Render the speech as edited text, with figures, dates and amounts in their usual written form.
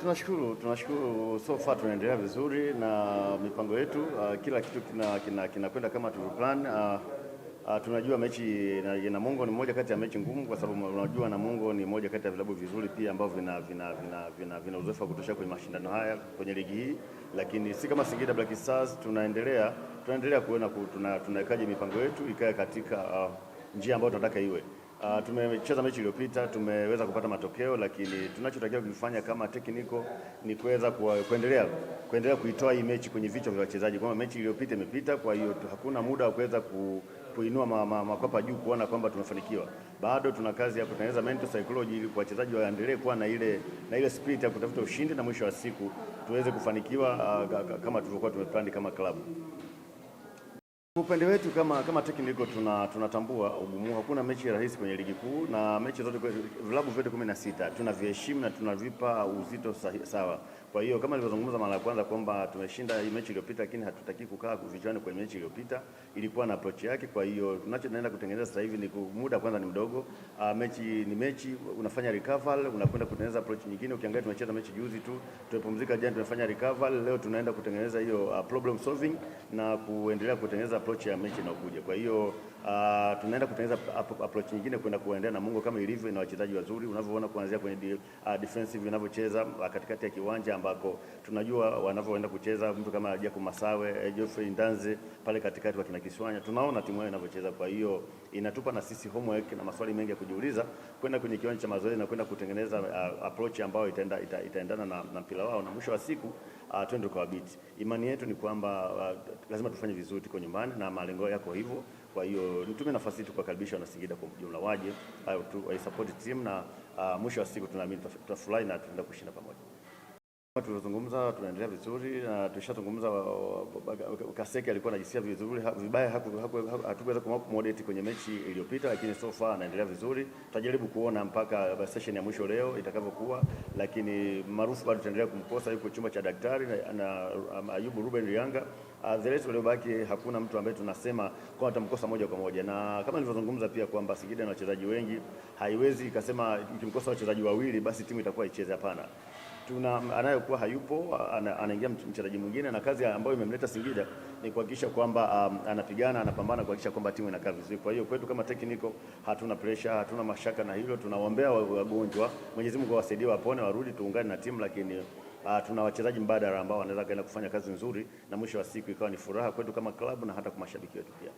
Tunashukuru so far tunaendelea vizuri na mipango yetu. Kila kitu kinakwenda kama tulivyoplan. Tunajua mechi na Namungo ni moja kati ya mechi ngumu, kwa sababu unajua Namungo ni moja kati ya vilabu vizuri pia ambavyo vina uzoefu wa kutosha kwenye mashindano haya kwenye ligi hii, lakini si kama Singida Black Stars. Tunaendelea kuona tunawekaje mipango yetu ikae katika njia ambayo tunataka iwe. Tumecheza mechi iliyopita, tumeweza kupata matokeo, lakini tunachotakiwa kufanya kama technical ni kuweza kuendelea kuitoa hii mechi kwenye vichwa vya wachezaji, kwamba mechi iliyopita imepita, kwa hiyo hakuna muda wa kuweza kuinua makwapa juu kuona kwamba tumefanikiwa. Bado tuna kazi ya kutengeneza mental psychology ili kwa wachezaji waendelee kuwa na ile spirit ya kutafuta ushindi, na mwisho wa siku tuweze kufanikiwa kama tulivyokuwa tumeplan kama klabu. Upande wetu kama technical tunatambua ugumu. Hakuna mechi rahisi kwenye ligi kuu, na mechi zote vilabu vyote 16 tunaviheshimu na tunavipa uzito sawa. Kwa hiyo kama nilivyozungumza mara ya kwanza kwamba tumeshinda hii mechi iliyopita, lakini hatutaki kukaa vichwani kwenye mechi iliyopita, ilikuwa na approach yake. Kwa hiyo tunachoenda kutengeneza sasa hivi ni muda kwanza ni mdogo. Mechi ni mechi, unafanya recovery, unakwenda kutengeneza approach nyingine. Ukiangalia tumecheza mechi juzi tu, tumepumzika jana, tumefanya recovery, leo tunaenda kutengeneza hiyo problem solving na kuendelea kutengeneza approach ya mechi inayokuja. Kwa hiyo tunaenda kutengeneza approach nyingine kwenda kuendelea na Namungo kama ilivyo, na wachezaji wazuri unavyoona kuanzia kwenye defensive vinavyocheza katikati ya kiwanja ambako tunajua wanavyoenda kucheza, mtu kama Jacob Masawe, Geoffrey Ndanze pale katikati kwa kina Kiswanya, tunaona timu yao inavyocheza. Kwa hiyo inatupa na sisi homework na maswali mengi ya kujiuliza kwenda kwenye kiwanja cha mazoezi na kwenda kutengeneza approach ambayo itaendana na mpira wao, na mwisho wa siku twende kwa beat. Imani yetu ni kwamba lazima tufanye vizuri, tuko nyumbani na malengo yako hivyo. Kwa hiyo nitumie nafasi hii kuwakaribisha na Singida kwa jumla waje wa support team, na mwisho wa siku tunaamini tutafurahi na tutaenda kushinda pamoja. Tulizungumza, tunaendelea vizuri na tulishazungumza. Kaseke alikuwa anajisikia vizuri vibaya, hatukuweza kummoderate kwenye mechi iliyopita, lakini so far anaendelea vizuri. Tutajaribu kuona mpaka session ya mwisho leo itakavyokuwa, lakini maarufu bado tutaendelea kumkosa, yuko chumba cha daktari na Ayubu Ruben Rianga. The rest waliobaki hakuna mtu ambaye tunasema kwa atamkosa moja kwa moja, na kama nilivyozungumza pia kwamba Singida na wachezaji wengi, haiwezi ikasema ikimkosa wachezaji wawili basi timu itakuwa icheze. Hapana, anayokuwa hayupo anaingia mchezaji mwingine, na kazi ambayo imemleta Singida ni kuhakikisha kwamba anapigana, anapambana kuhakikisha kwamba timu inakaa vizuri. Kwa hiyo kwetu kama technical hatuna pressure, hatuna mashaka na hilo. Tunawaombea wagonjwa, Mwenyezi Mungu awasaidie wapone, warudi tuungane na timu, lakini tuna wachezaji mbadala ambao wanaweza kaenda kufanya kazi nzuri, na mwisho wa siku ikawa ni furaha kwetu kama klabu na hata kwa mashabiki wetu pia.